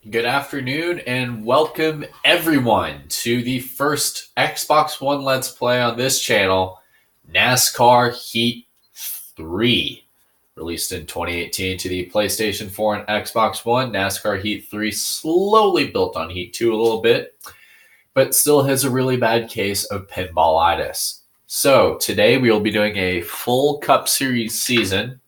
Good afternoon and welcome everyone to the first Xbox One Let's Play on this channel, NASCAR Heat 3. Released in 2018 to the PlayStation 4 and Xbox One, NASCAR Heat 3 slowly built on Heat 2 a little bit, but still has a really bad case of pinballitis. So today we will be doing a full Cup Series season,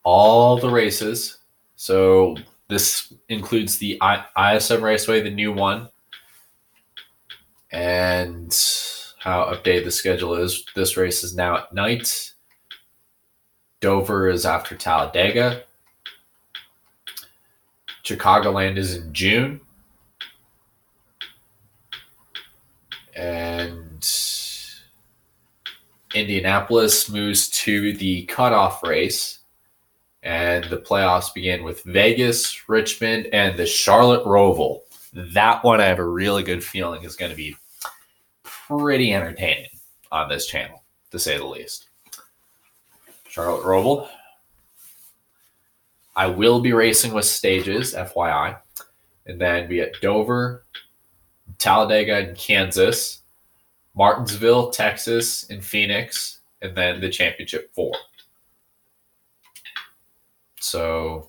all the races. So this includes the ISM Raceway, the new one, and how updated the schedule is. This race is now at night. Dover is after Talladega. Chicagoland is in June. And Indianapolis moves to the cutoff race. And the playoffs begin with Vegas, Richmond, and the Charlotte Roval. That one I have a really good feeling is going to be pretty entertaining on this channel, to say the least. Charlotte Roval. I will be racing with stages, FYI. And then we get Dover, Talladega, and Kansas, Martinsville, Texas, and Phoenix, and then the Championship 4. So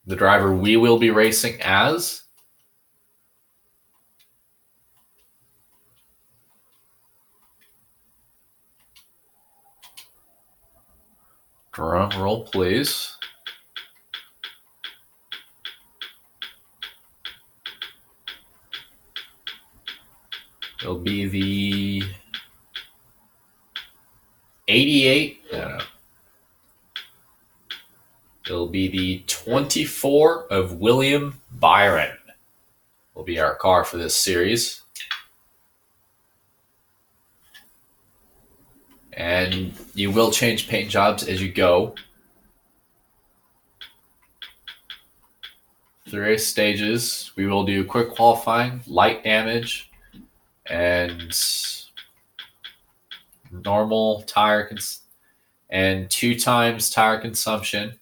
the driver we will be racing as drum roll, please. It'll be the 88. No. It'll be the 24 of William Byron. Will be our car for this series. And you will change paint jobs as you go. 3 race stages. We will do quick qualifying, light damage, and normal tire and 2 times tire consumption.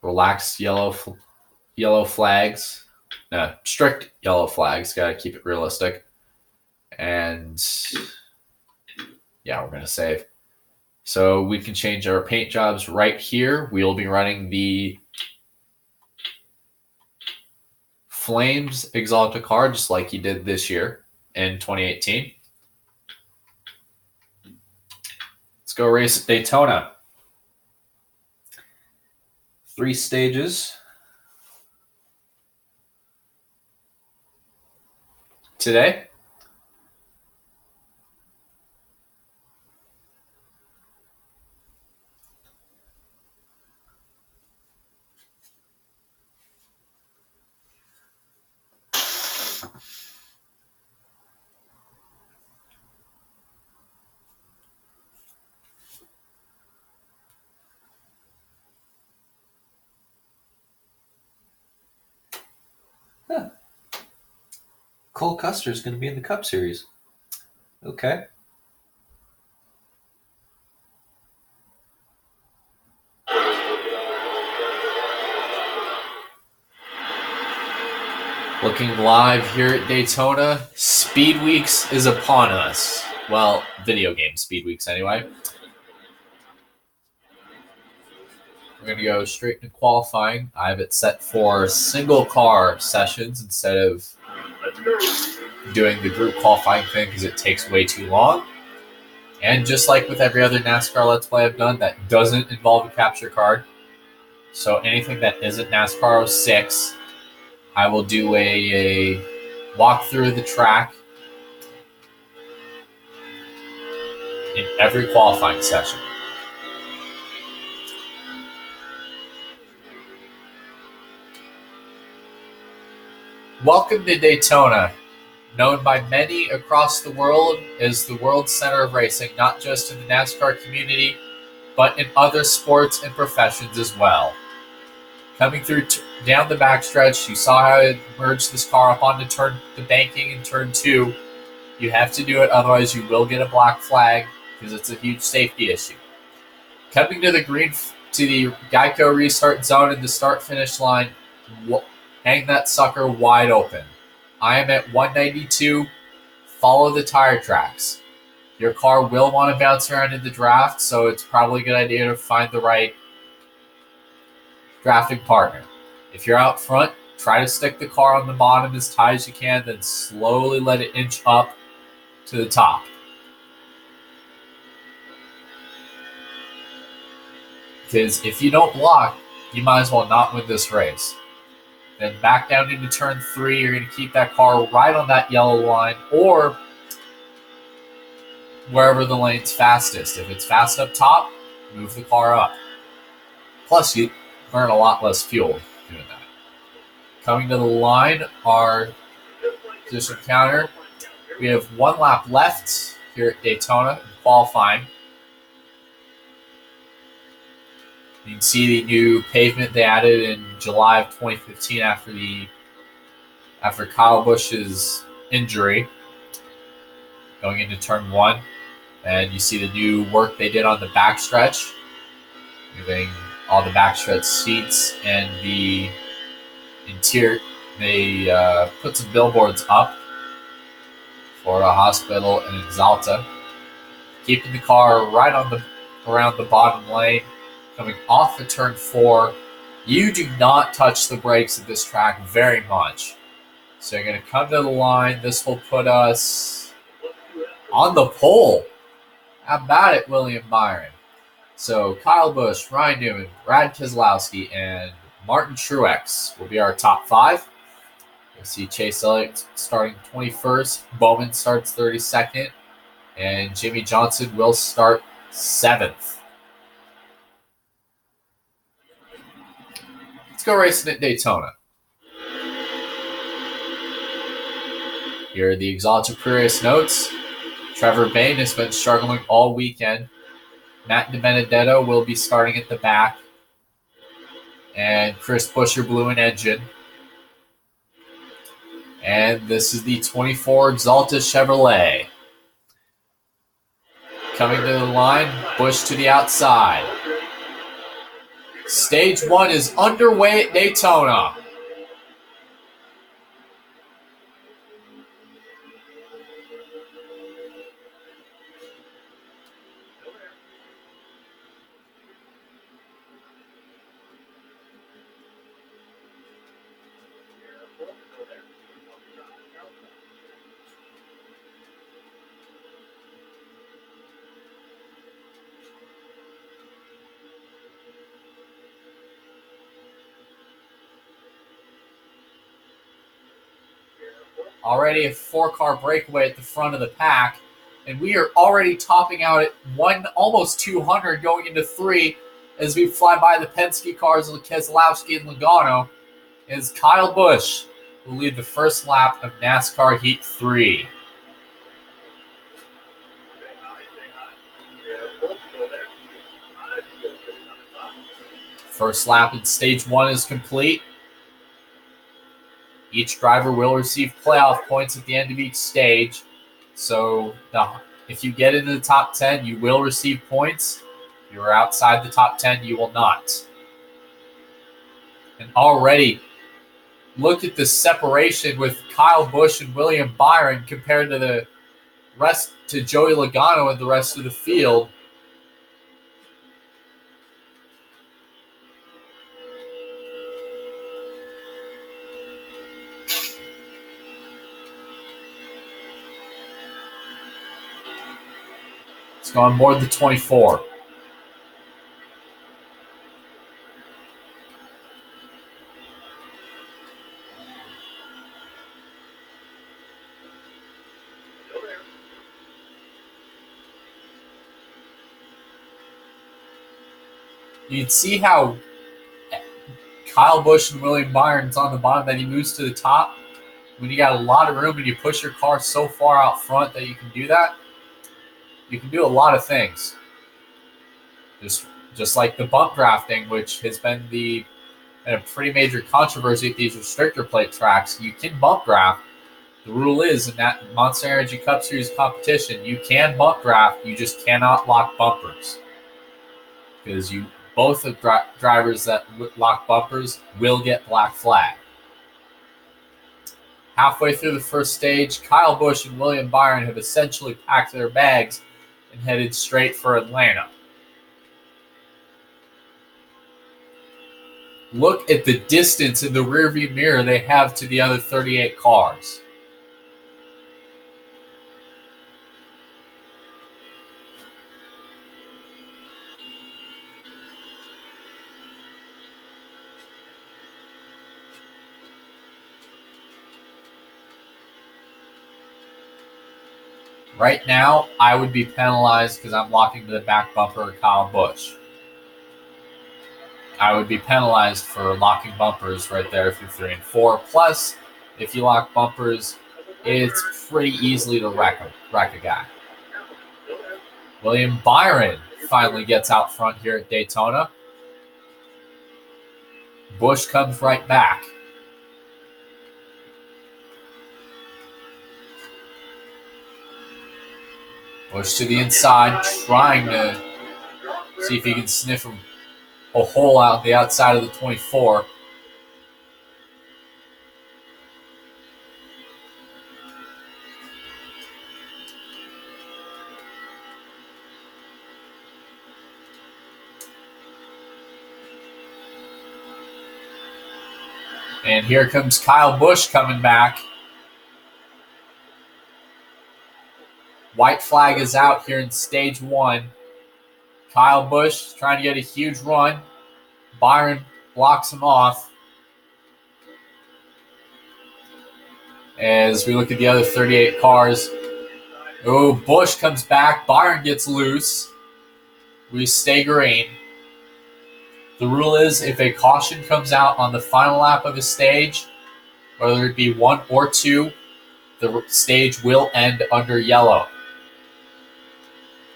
Relaxed yellow flags. No, strict yellow flags. Got to keep it realistic. And yeah, we're going to save. So we can change our paint jobs right here. We'll be running the Flames Exalta car just like you did this year in 2018. Let's go race at Daytona. 3 stages. Today. Huh. Cole Custer is going to be in the Cup Series. Okay. Looking live here at Daytona. Speed Weeks is upon us. Well, video game Speed Weeks anyway. We're going to go straight into qualifying. I have it set for single car sessions instead of doing the group qualifying thing because it takes way too long. And just like with every other NASCAR Let's Play I've done, that doesn't involve a capture card. So anything that isn't NASCAR 06, I will do a walk through the track in every qualifying session. Welcome to Daytona, known by many across the world as the world center of racing, not just in the NASCAR community, but in other sports and professions as well. Coming through down the backstretch, you saw how it merged this car up onto the banking in turn 2. You have to do it, otherwise you will get a black flag. because it's a huge safety issue. Coming to the Geico restart zone in the start-finish line, hang that sucker wide open. I am at 192. Follow the tire tracks. Your car will want to bounce around in the draft, so it's probably a good idea to find the right drafting partner. If you're out front, try to stick the car on the bottom as tight as you can, then slowly let it inch up to the top. Because if you don't block, you might as well not win this race. Then back down into turn 3, you're going to keep that car right on that yellow line or wherever the lane's fastest. If it's fast up top, move the car up. Plus, you burn a lot less fuel doing that. Coming to the line, our position counter. We have 1 lap left here at Daytona in qualifying. You can see the new pavement they added in July of 2015 after Kyle Busch's injury, going into turn 1. And you see the new work they did on the backstretch, moving all the backstretch seats and the interior. They put some billboards up for a hospital and Exalta, keeping the car right around the bottom lane. Coming off of turn 4, you do not touch the brakes at this track very much. So you're going to come to the line. This will put us on the pole. How about it, William Byron? So Kyle Busch, Ryan Newman, Brad Keselowski, and Martin Truex will be our top 5. You'll see Chase Elliott starting 21st. Bowman starts 32nd. And Jimmy Johnson will start 7th. Let's go racing at Daytona. Here are the Exalta Pre-race notes. Trevor Bayne has been struggling all weekend. Matt DiBenedetto will be starting at the back. And Chris Buescher blew an engine. And this is the 24 Exalta Chevrolet. Coming to the line, Busch to the outside. Stage 1 is underway at Daytona. Already a 4-car breakaway at the front of the pack, and we are already topping out at almost 200 going into 3 as we fly by the Penske cars of Keselowski and Logano, as Kyle Busch will lead the first lap of NASCAR Heat 3. First lap in Stage 1 is complete. Each driver will receive playoff points at the end of each stage. So if you get into the top 10, you will receive points. If you are outside the top 10, you will not. And already, look at the separation with Kyle Busch and William Byron compared to to Joey Logano and the rest of the field. Let's go on board the 24. You'd see how Kyle Busch and William Byron's on the bottom, then he moves to the top. When you got a lot of room and you push your car so far out front that you can do that, you can do a lot of things. Just like the bump drafting, which has been a pretty major controversy at these restrictor plate tracks. You can bump draft. The rule is in that Monster Energy Cup Series competition, you can bump draft, you just cannot lock bumpers. Because both the drivers that lock bumpers will get black flag. Halfway through the first stage, Kyle Busch and William Byron have essentially packed their bags and headed straight for Atlanta. Look at the distance in the rearview mirror they have to the other 38 cars. Right now, I would be penalized because I'm locking to the back bumper of Kyle Busch. I would be penalized for locking bumpers right there if you're 3 and 4. Plus, if you lock bumpers, it's pretty easily to wreck a guy. William Byron finally gets out front here at Daytona. Busch comes right back. Busch to the inside, trying to see if he can sniff a hole out the outside of the 24. And here comes Kyle Busch coming back. White flag is out here in stage 1. Kyle Busch trying to get a huge run. Byron blocks him off. As we look at the other 38 cars. Oh, Busch comes back. Byron gets loose. We stay green. The rule is if a caution comes out on the final lap of a stage, whether it be 1 or 2, the stage will end under yellow.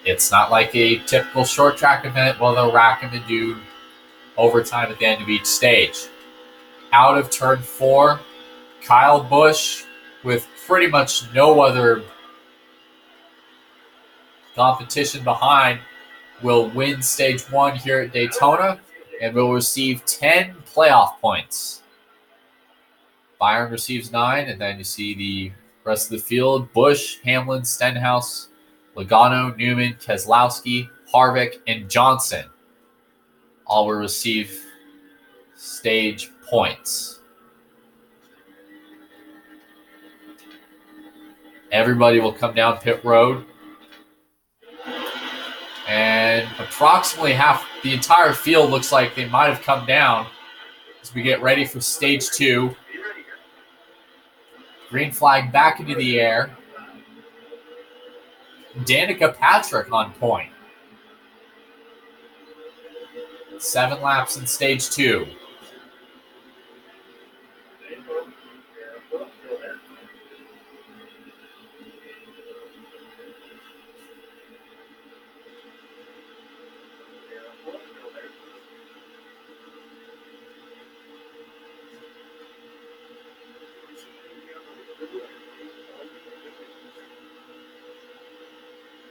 It's not like a typical short track event. Well, they'll rack them and do overtime at the end of each stage. Out of turn 4, Kyle Busch, with pretty much no other competition behind, will win stage 1 here at Daytona and will receive 10 playoff points. Byron receives 9, and then you see the rest of the field. Busch, Hamlin, Stenhouse, Logano, Newman, Keselowski, Harvick, and Johnson all will receive stage points. Everybody will come down pit road. And approximately half the entire field looks like they might have come down as we get ready for stage 2. Green flag back into the air. Danica Patrick on point. 7 laps in stage 2.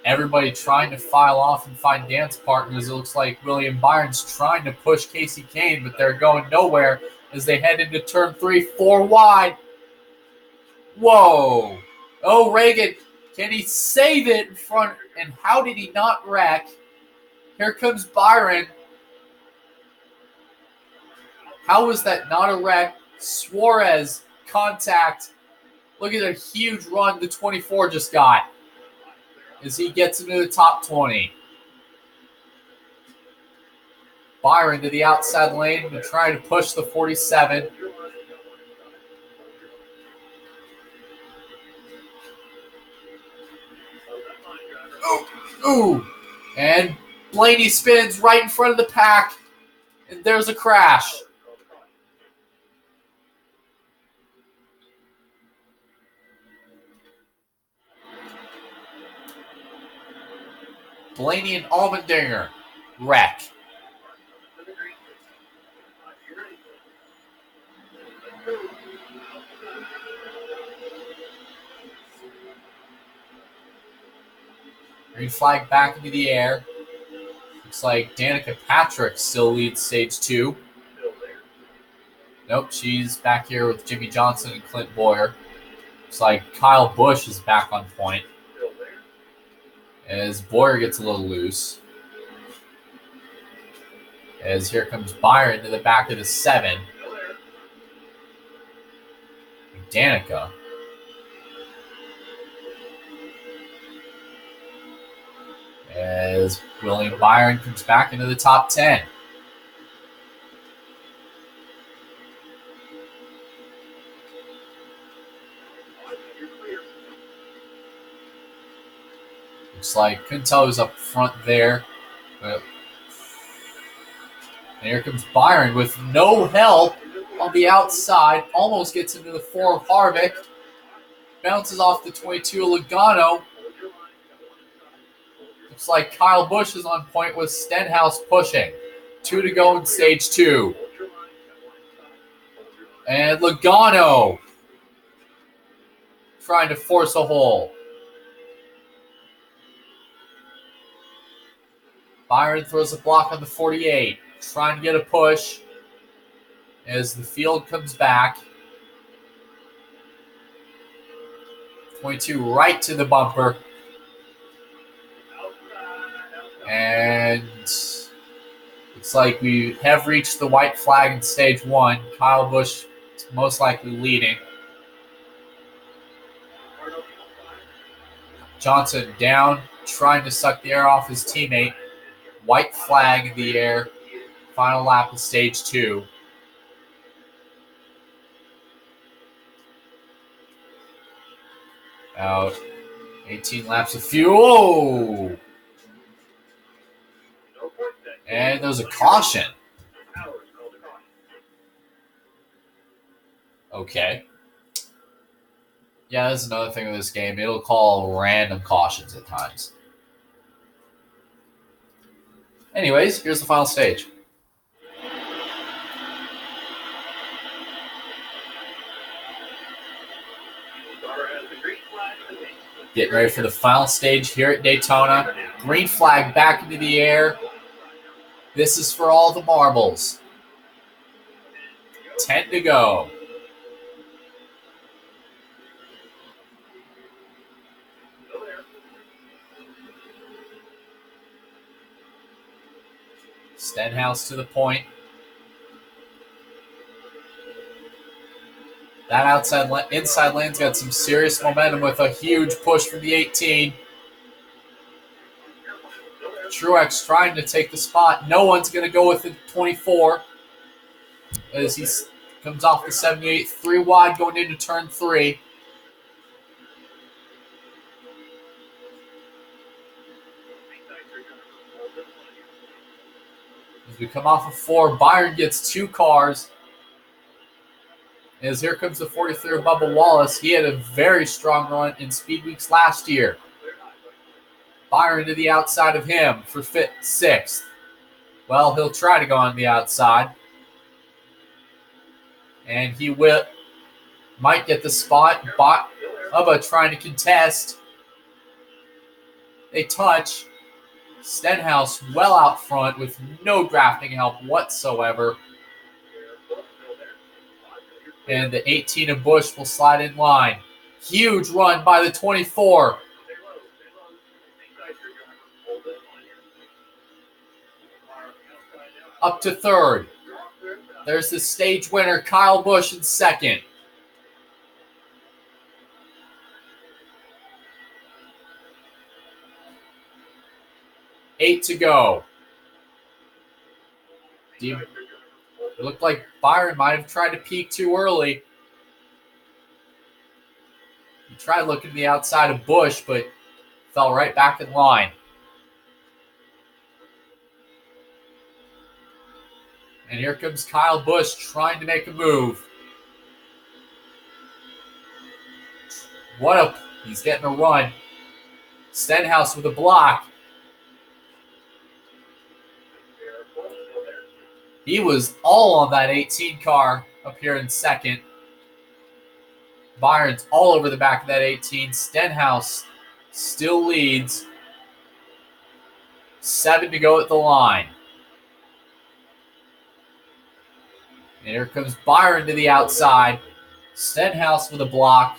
Everybody trying to file off and find dance partners. It looks like William Byron's trying to push Casey Kane, but they're going nowhere as they head into turn 3, 4 wide. Whoa. Oh, Reagan, can he save it in front? And how did he not wreck? Here comes Byron. How was that not a wreck? Suarez, contact. Look at a huge run the 24 just got as he gets into the top 20. Byron to the outside lane to try to push the 47. Ooh. And Blaney spins right in front of the pack, and there's a crash. Blaney and Allmendinger wreck. Green flag back into the air. Looks like Danica Patrick still leads stage 2. Nope, she's back here with Jimmy Johnson and Clint Boyer. Looks like Kyle Busch is back on point. As Boyer gets a little loose. As here comes Byron to the back of the 7. Danica. As William Byron comes back into the top 10. Looks like couldn't tell who's up front there. But and here comes Byron with no help on the outside. Almost gets into the 4 of Harvick. Bounces off the 22 of Logano. Looks like Kyle Busch is on point with Stenhouse pushing. 2 to go in stage 2. And Logano trying to force a hole. Byron throws a block on the 48. Trying to get a push as the field comes back. 22 right to the bumper. And looks like we have reached the white flag in stage 1. Kyle Busch is most likely leading. Johnson down, trying to suck the air off his teammate. White flag in the air. Final lap of stage 2. About 18 laps of fuel. And there's a caution. Okay. Yeah, that's another thing with this game. It'll call random cautions at times. Anyways, here's the final stage. Getting ready for the final stage here at Daytona. Green flag back into the air. This is for all the marbles. 10 to go. Stenhouse to the point. That inside lane's got some serious momentum with a huge push from the 18. Truex trying to take the spot. No one's going to go with the 24 as he comes off the 78. 3 wide going into turn 3. As we come off of 4, Byron gets 2 cars. As here comes the 43 of Bubba Wallace. He had a very strong run in Speed Weeks last year. Byron to the outside of him for 6th. Well, he'll try to go on the outside. And he might get the spot. Bubba trying to contest. They touch. Stenhouse well out front with no drafting help whatsoever. And the 18 of Busch will slide in line. Huge run by the 24. Up to 3rd. There's the stage winner, Kyle Busch, in 2nd. Eight to go. It looked like Byron might have tried to peek too early. He tried looking to the outside of Busch, but fell right back in line. And here comes Kyle Busch trying to make a move. He's getting a run. Stenhouse with a block. He was all on that 18 car up here in 2nd. Byron's all over the back of that 18. Stenhouse still leads. 7 to go at the line. And here comes Byron to the outside. Stenhouse with a block.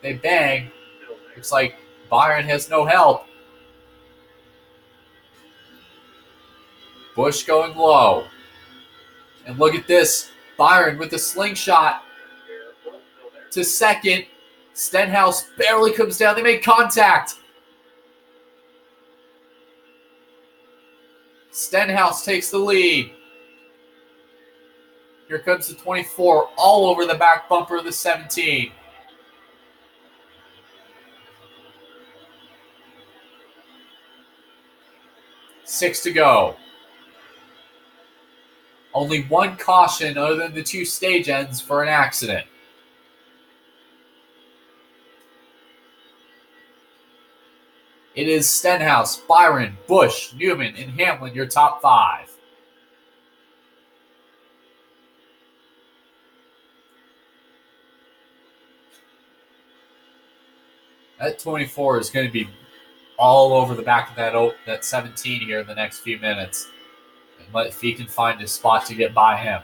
They bang. Looks like Byron has no help. Busch going low. And look at this. Byron with the slingshot to second. Stenhouse barely comes down. They make contact. Stenhouse takes the lead. Here comes the 24 all over the back bumper of the 17. Six to go. Only one caution other than the two stage ends for an accident. It is Stenhouse, Byron, Busch, Newman, and Hamlin, your top 5. That 24 is going to be all over the back of that 17 here in the next few minutes. And if he can find a spot to get by him.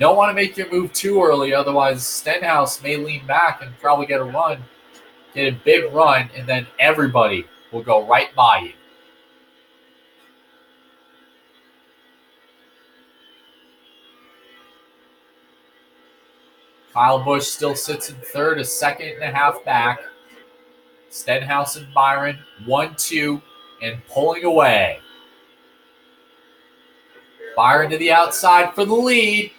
Don't want to make your move too early, otherwise Stenhouse may lean back and probably get a big run, and then everybody will go right by you. Kyle Busch still sits in third, a second and a half back. Stenhouse and Byron, 1-2, and pulling away. Byron to the outside for the lead.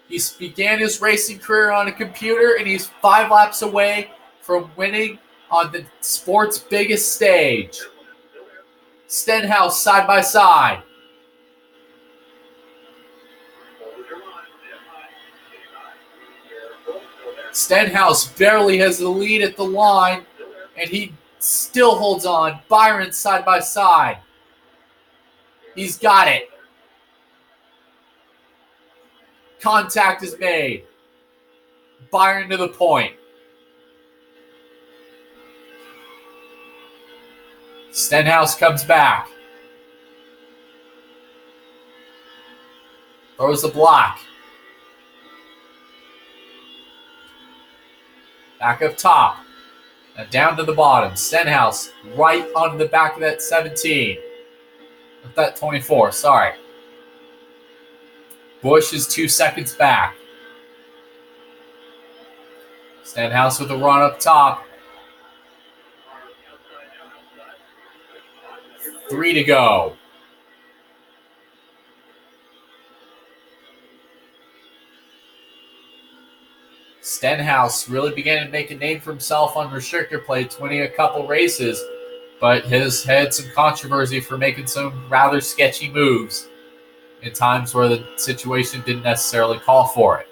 He began his racing career on a computer, and he's 5 laps away from winning on the sport's biggest stage. Stenhouse side by side. Stenhouse barely has the lead at the line, and he still holds on. Byron side by side. He's got it. Contact is made. Byron to the point. Stenhouse comes back. Throws the block. Back up top. Now down to the bottom. Stenhouse right onto the back of that 17. That 24, sorry. Busch is 2 seconds back. Stenhouse with a run up top. 3 to go. Stenhouse really began to make a name for himself on restrictor plates, winning a couple races, but has had some controversy for making some rather sketchy moves in times where the situation didn't necessarily call for it.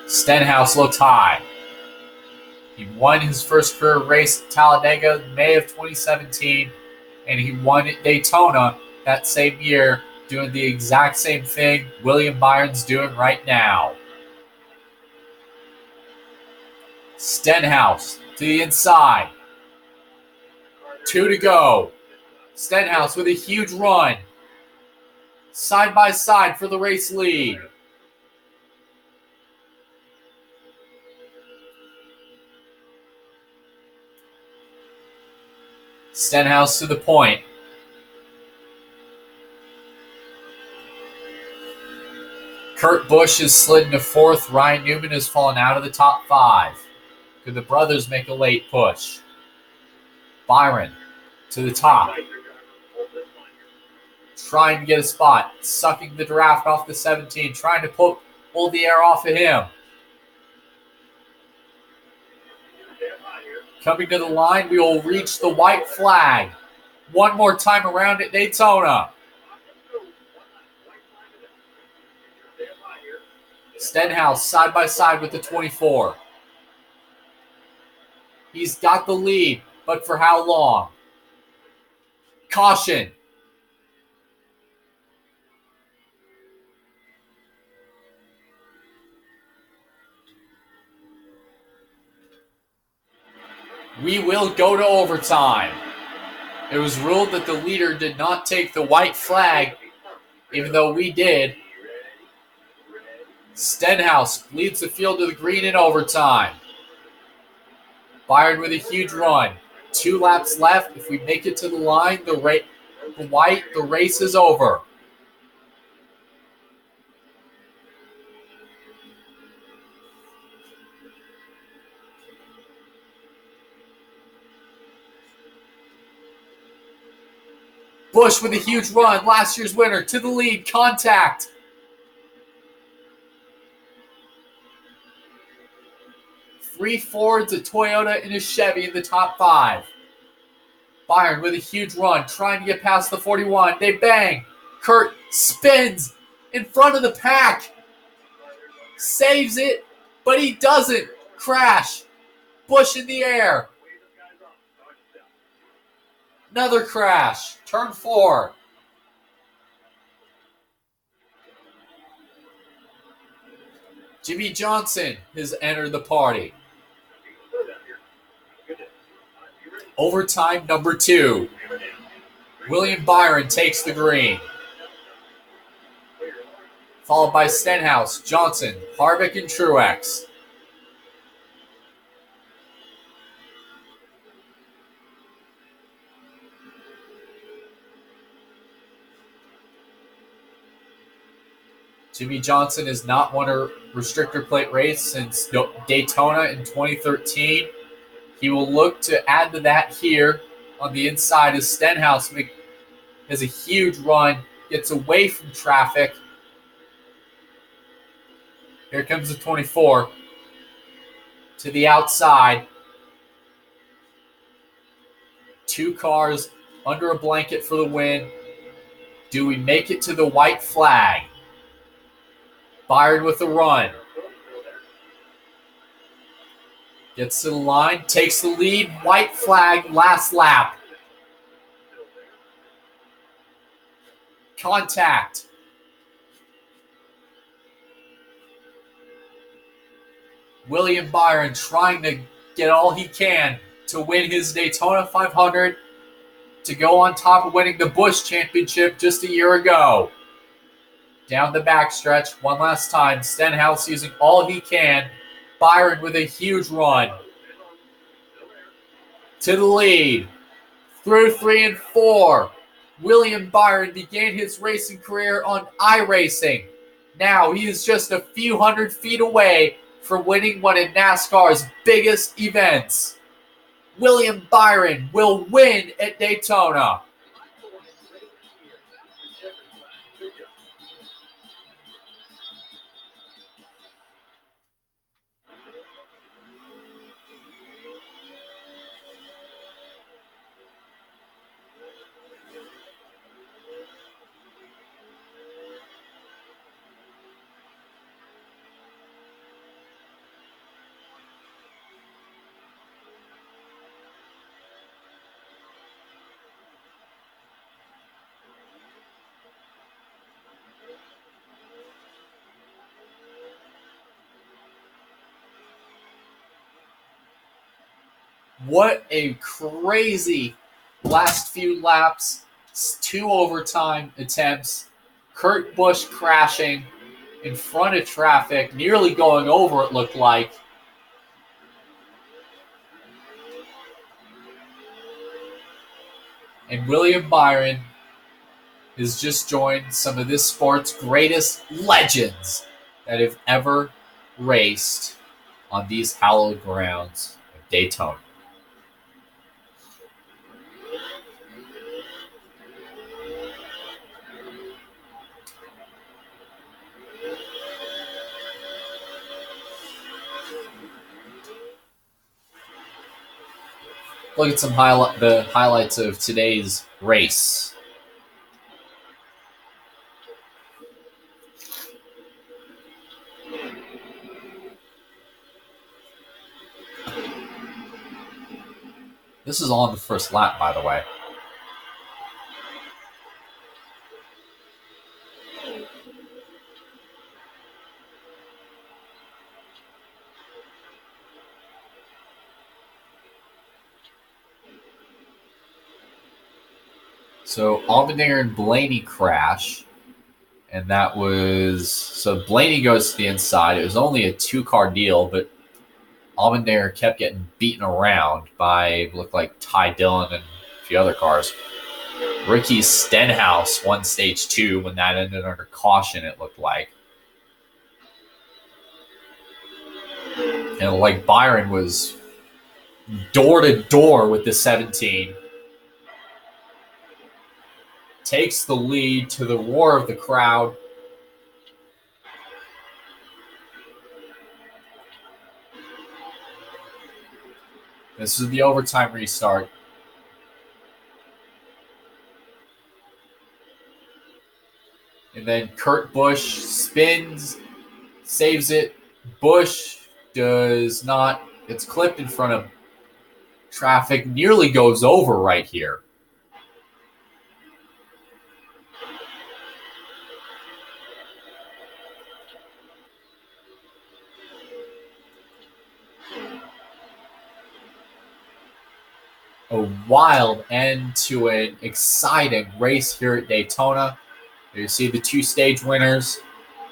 Stenhouse looks high. He won his first career race at Talladega in May of 2017, and he won at Daytona that same year, doing the exact same thing William Byron's doing right now. Stenhouse to the inside. 2 to go. Stenhouse with a huge run. Side by side for the race lead. Stenhouse to the point. Kurt Busch has slid into 4th. Ryan Newman has fallen out of the top 5. Could the brothers make a late push? Byron to the top. Trying to get a spot. Sucking the draft off the 17. Trying to pull the air off of him. Coming to the line, we will reach the white flag. One more time around at Daytona. Stenhouse side by side with the 24. He's got the lead, but for how long? Caution. We will go to overtime. It was ruled that the leader did not take the white flag, even though we did. Stenhouse leads the field to the green in overtime. Byron with a huge run. 2 laps left. If we make it to the line, the race is over. Busch with a huge run. Last year's winner to the lead. Contact. Three Fords, a Toyota, and a Chevy in the top 5. Byron with a huge run, trying to get past the 41. They bang. Kurt spins in front of the pack. Saves it, but he doesn't. Crash. Busch in the air. Another crash. Turn 4. Jimmy Johnson has entered the party. Overtime number 2. William Byron takes the green. Followed by Stenhouse, Johnson, Harvick, and Truex. Jimmy Johnson has not won a restrictor plate race since Daytona in 2013. He will look to add to that here on the inside as Stenhouse has a huge run, gets away from traffic. Here comes the 24 to the outside. 2 cars under a blanket for the win. Do we make it to the white flag? Byron with the run. Gets to the line, takes the lead, white flag, last lap. Contact. William Byron trying to get all he can to win his Daytona 500, to go on top of winning the Busch Championship just a year ago. Down the backstretch, one last time. Stenhouse using all he can. Byron with a huge run. To the lead. Through 3 and 4. William Byron began his racing career on iRacing. Now he is just a few hundred feet away from winning one of NASCAR's biggest events. William Byron will win at Daytona. What a crazy last few laps. 2 overtime attempts. Kurt Busch crashing in front of traffic, nearly going over, it looked like. And William Byron has just joined some of this sport's greatest legends that have ever raced on these hallowed grounds of Daytona. Look at the highlights of today's race. This is all in the first lap, by the way. So Allmendinger and Blaney crash. And that was so Blaney goes to the inside. It was only a 2-car deal, but Allmendinger kept getting beaten around by looked like Ty Dillon and a few other cars. Ricky Stenhouse won stage 2 when that ended under caution, it looked like. And like Byron was door to door with the 17. Takes the lead to the roar of the crowd. This is the overtime restart. And then Kurt Busch spins, saves it. Busch does not. It's clipped in front of traffic. Nearly goes over right here. A wild end to an exciting race here at Daytona. You see the 2-stage winners.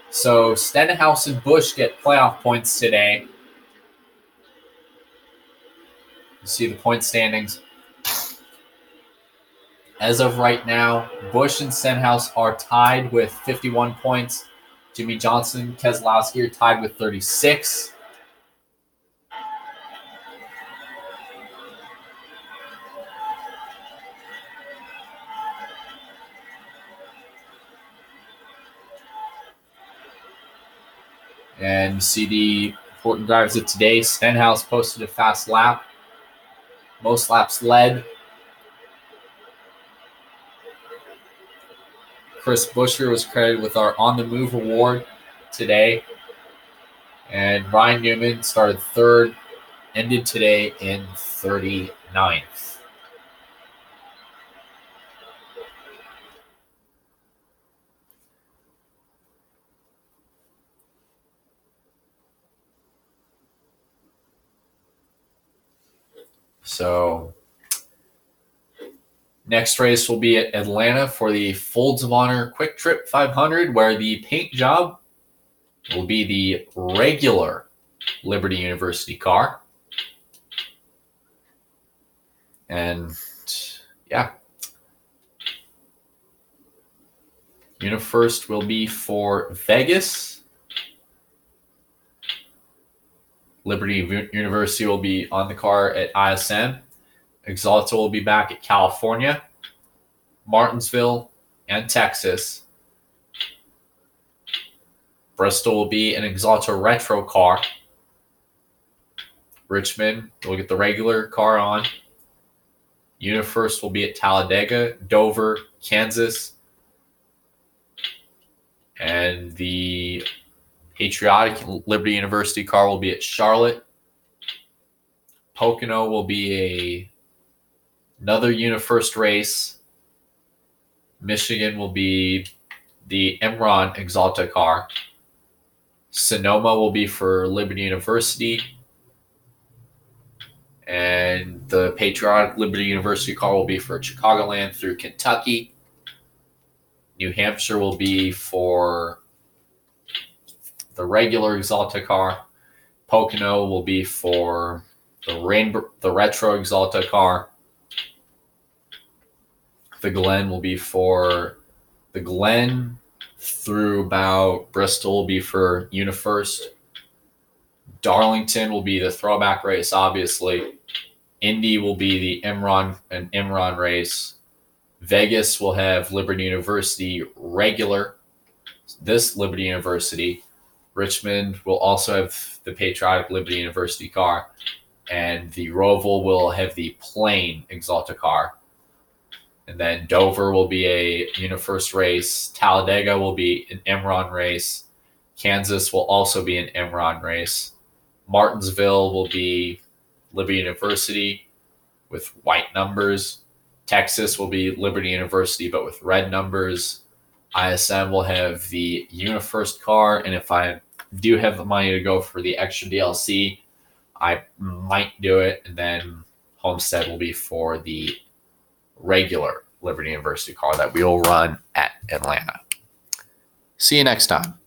So Stenhouse and Busch get playoff points today. You see the point standings. As of right now, Busch and Stenhouse are tied with 51 points. Jimmy Johnson, Keselowski are tied with 36. And you see the important drivers of today. Stenhouse posted a fast lap. Most laps led. Chris Buescher was credited with our On the Move award today. And Ryan Newman started 3rd, ended today in 39th. So next race will be at Atlanta for the Folds of Honor Quick Trip 500, where the paint job will be the regular Liberty University car. And yeah, UniFirst will be for Vegas. Liberty University will be on the car at ISM. Exalta will be back at California, Martinsville, and Texas. Bristol will be an Exalta Retro car. Richmond will get the regular car on. UniFirst will be at Talladega, Dover, Kansas. And the Patriotic Liberty University car will be at Charlotte. Pocono will be another UniFirst race. Michigan will be the Emron Exalta car. Sonoma will be for Liberty University. And the Patriotic Liberty University car will be for Chicagoland through Kentucky. New Hampshire will be for the regular Exalta car. Pocono will be for the retro Exalta car. The Glen will be for the Glen through about Bristol will be for UniFirst. Darlington will be the throwback race, obviously. Indy will be the Imron race. Vegas will have Liberty University regular. This Liberty University. Richmond will also have the Patriotic Liberty University car. And the Roval will have the plain Exalta car. And then Dover will be a UniFirst race. Talladega will be an Imron race. Kansas will also be an Imron race. Martinsville will be Liberty University. with white numbers. Texas will be Liberty University, but with red numbers. ISM will have the UniFirst car, and if I do have the money to go for the extra DLC, I might do it, and then Homestead will be for the regular Liberty University car that we will run at Atlanta. See you next time.